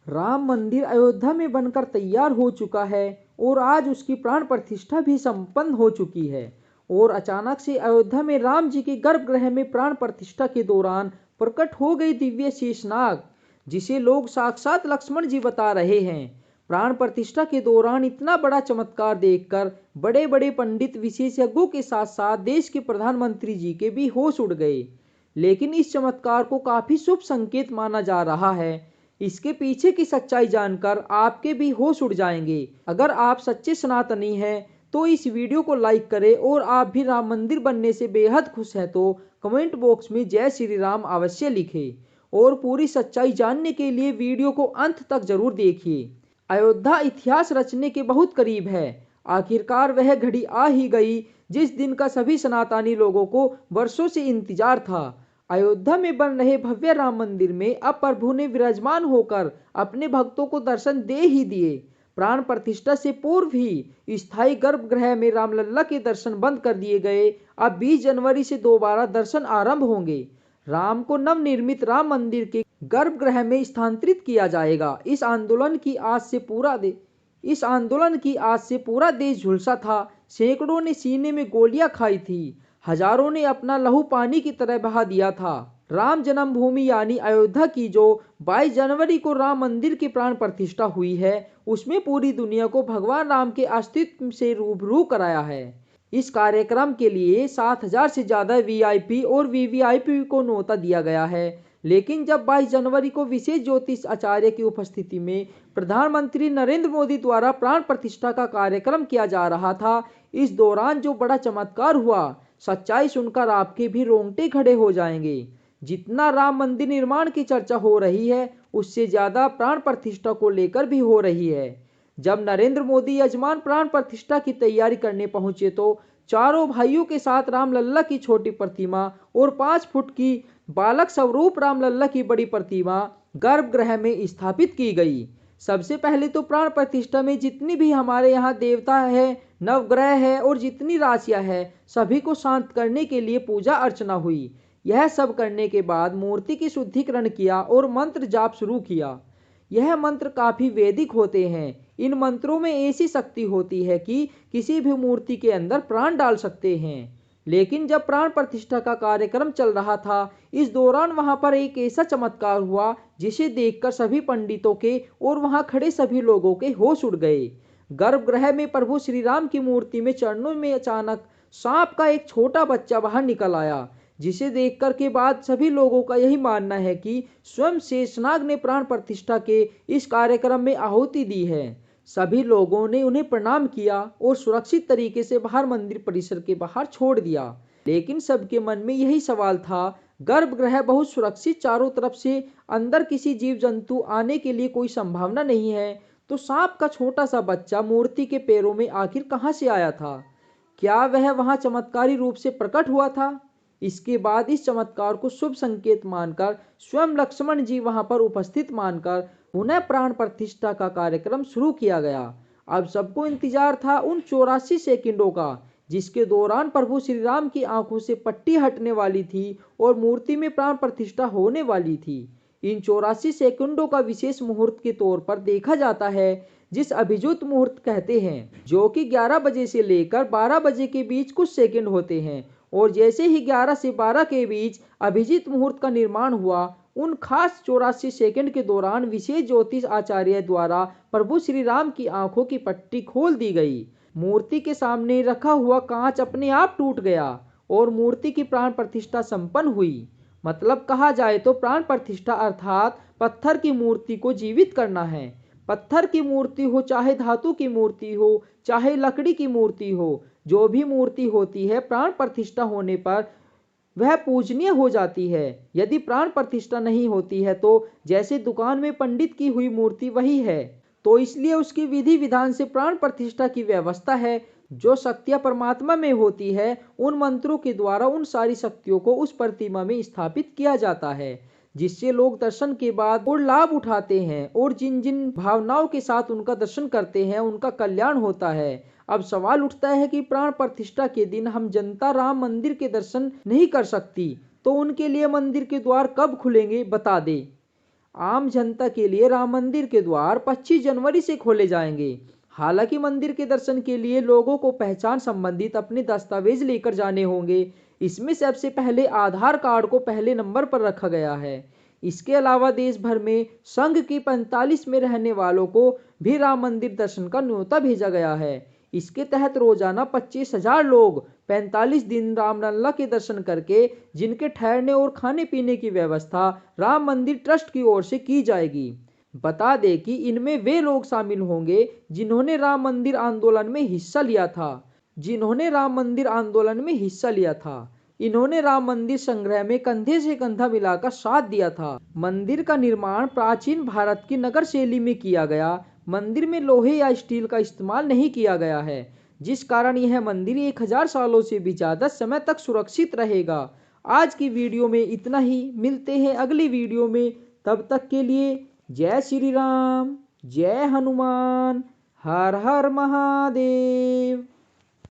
राम मंदिर अयोध्या में बनकर तैयार हो चुका है और आज उसकी प्राण प्रतिष्ठा भी संपन्न हो चुकी है। और अचानक से अयोध्या में राम जी के गर्भगृह में प्राण प्रतिष्ठा के दौरान प्रकट हो गई दिव्य शेषनाग, जिसे लोग साक्षात लक्ष्मण जी बता रहे हैं। प्राण प्रतिष्ठा के दौरान इतना बड़ा चमत्कार देखकर बड़े बड़े पंडित विशेषज्ञों के साथ साथ देश के प्रधानमंत्री जी के भी होश उड़ गए। लेकिन इस चमत्कार को काफी शुभ संकेत माना जा रहा है। इसके पीछे की सच्चाई जानकर आपके भी होश उड़ जाएंगे। अगर आप सच्चे सनातनी हैं तो इस वीडियो को लाइक करें, और आप भी राम मंदिर बनने से बेहद खुश हैं तो कमेंट बॉक्स में जय श्री राम अवश्य लिखें। और पूरी सच्चाई जानने के लिए वीडियो को अंत तक जरूर देखिए। अयोध्या इतिहास रचने के बहुत करीब है। आखिरकार वह घड़ी आ ही गई जिस दिन का सभी सनातनी लोगों को वर्षों से इंतजार था। अयोध्या में बन रहे भव्य राम मंदिर में अब प्रभु ने विराजमान होकर अपने भक्तों को दर्शन दे ही दिए। प्राण प्रतिष्ठा से पूर्व ही स्थायी गर्भगृह में रामलल्ला के दर्शन बंद कर दिए गए। अब 20 जनवरी से दोबारा दर्शन आरंभ होंगे। राम को नवनिर्मित राम मंदिर के गर्भगृह में स्थानांतरित किया जाएगा। इस आंदोलन की आज से पूरा देश झुलसा था। सैकड़ों ने सीने में गोलियां खाई थी, हजारों ने अपना लहू पानी की तरह बहा दिया था। राम जन्मभूमि यानी अयोध्या की जो 22 जनवरी को राम मंदिर की प्राण प्रतिष्ठा हुई है, उसमें पूरी दुनिया को भगवान राम के अस्तित्व से रूबरू कराया है। इस कार्यक्रम के लिए 7,000 से ज्यादा वीआईपी और वीवीआईपी को न्योता दिया गया है। लेकिन जब 22 जनवरी को विशेष ज्योतिष आचार्य की उपस्थिति में प्रधानमंत्री नरेंद्र मोदी द्वारा प्राण प्रतिष्ठा का कार्यक्रम किया जा रहा था, इस दौरान जो बड़ा चमत्कार हुआ, सच्चाई सुनकर आपके भी रोंगटे खड़े हो जाएंगे। जितना राम मंदिर निर्माण की चर्चा हो रही है, उससे ज्यादा प्राण प्रतिष्ठा को लेकर भी हो रही है। जब नरेंद्र मोदी यजमान प्राण प्रतिष्ठा की तैयारी करने पहुंचे तो चारों भाइयों के साथ रामलल्ला की छोटी प्रतिमा और 5 फुट की बालक स्वरूप रामलल्ला की बड़ी प्रतिमा गर्भगृह में स्थापित की गई। सबसे पहले तो प्राण प्रतिष्ठा में जितनी भी हमारे यहाँ देवता है, नवग्रह है और जितनी राशियां है, सभी को शांत करने के लिए पूजा अर्चना हुई। यह सब करने के बाद मूर्ति की शुद्धिकरण किया और मंत्र जाप शुरू किया। यह मंत्र काफी वैदिक होते हैं। इन मंत्रों में ऐसी शक्ति होती है कि किसी भी मूर्ति के अंदर प्राण डाल सकते हैं। लेकिन जब प्राण प्रतिष्ठा का कार्यक्रम चल रहा था, इस दौरान वहां पर एक ऐसा चमत्कार हुआ जिसे देखकर सभी पंडितों के और वहां खड़े सभी लोगों के होश उड़ गए। गर्भगृह में प्रभु श्री राम की मूर्ति में चरणों में अचानक सांप का एक छोटा बच्चा बाहर निकल आया, जिसे देखकर के बाद सभी लोगों का यही मानना है कि स्वयं शेषनाग ने प्राण प्रतिष्ठा के इस कार्यक्रम में आहुति दी है। सभी लोगों ने उन्हें प्रणाम किया और सुरक्षित तरीके से बाहर मंदिर परिसर के बाहर छोड़ दिया। लेकिन सबके मन में यही सवाल था, गर्भगृह बहुत सुरक्षित, चारों तरफ से अंदर किसी जीव जंतु आने के लिए कोई संभावना नहीं है, तो सांप का छोटा सा बच्चा मूर्ति के पैरों में आखिर कहां से आया था? क्या वह वहां चमत्कारी रूप से प्रकट हुआ था? इसके बाद इस चमत्कार को शुभ संकेत मानकर स्वयं लक्ष्मण जी वहां पर उपस्थित मानकर पुनः प्राण प्रतिष्ठा का कार्यक्रम शुरू किया गया। अब सबको इंतजार था उन 84 सेकंडों का, जिसके दौरान प्रभु श्री राम की आंखों से पट्टी हटने वाली थी और मूर्ति में प्राण प्रतिष्ठा होने वाली थी। इन 84 सेकंडों का विशेष मुहूर्त के तौर पर देखा जाता है, जिस अभिजित मुहूर्त कहते हैं, जो कि 11 बजे से लेकर 12 बजे के बीच कुछ सेकंड होते हैं। और जैसे ही 11 से 12 के बीच अभिजीत मुहूर्त का निर्माण हुआ, उन खास 84 सेकंड के दौरान विशेष ज्योतिष आचार्य द्वारा प्रभु श्री राम की आंखों की पट्टी खोल दी गई। मूर्ति के सामने रखा हुआ कांच अपने आप टूट गया और मूर्ति की प्राण प्रतिष्ठा संपन्न हुई। मतलब कहा जाए तो प्राण प्रतिष्ठा अर्थात पत्थर की मूर्ति को जीवित करना है। पत्थर की मूर्ति हो, चाहे धातु की मूर्ति हो, चाहे लकड़ी की मूर्ति हो, जो भी मूर्ति होती है प्राण प्रतिष्ठा होने पर वह पूजनीय हो जाती है। यदि प्राण प्रतिष्ठा नहीं होती है तो जैसे दुकान में पंडित की हुई मूर्ति वही है। तो इसलिए उसकी विधि विधान से प्राण प्रतिष्ठा की व्यवस्था है। जो शक्तियां परमात्मा में होती है, उन मंत्रों के द्वारा उन सारी शक्तियों को उस प्रतिमा में स्थापित किया जाता है, जिससे लोग दर्शन के बाद और लाभ उठाते हैं और जिन जिन भावनाओं के साथ उनका दर्शन करते हैं उनका कल्याण होता है। अब सवाल उठता है कि प्राण प्रतिष्ठा के दिन हम जनता राम मंदिर के दर्शन नहीं कर सकती, तो उनके लिए मंदिर के द्वार कब खुलेंगे, बता दे। आम जनता के लिए राम मंदिर के द्वार 25 जनवरी से खोले जाएंगे। हालांकि मंदिर के दर्शन के लिए लोगों को पहचान संबंधित अपने दस्तावेज लेकर जाने होंगे। इसमें सबसे पहले आधार कार्ड को पहले नंबर पर रखा गया है। इसके अलावा देश भर में संघ के 45 में रहने वालों को भी राम मंदिर दर्शन का न्योता भेजा गया है। इसके तहत रोजाना 25,000 लोग 45 दिन रामलला के दर्शन करके जिनके ठहरने और खाने पीने की व्यवस्था राम मंदिर ट्रस्ट की ओर से की जाएगी। बता दें कि इनमें वे लोग शामिल होंगे जिन्होंने राम मंदिर आंदोलन में हिस्सा लिया था इन्होंने राम मंदिर संग्रह में कंधे से कंधा मिलाकर साथ दिया था। मंदिर का निर्माण प्राचीन भारत की नगर शैली में किया गया। मंदिर में लोहे या स्टील का इस्तेमाल नहीं किया गया है, जिस कारण यह मंदिर 1000 सालों से भी ज्यादा समय तक सुरक्षित रहेगा। आज की वीडियो में इतना ही, मिलते हैं अगली वीडियो में। तब तक के लिए जय श्री राम, जय हनुमान, हर हर महादेव।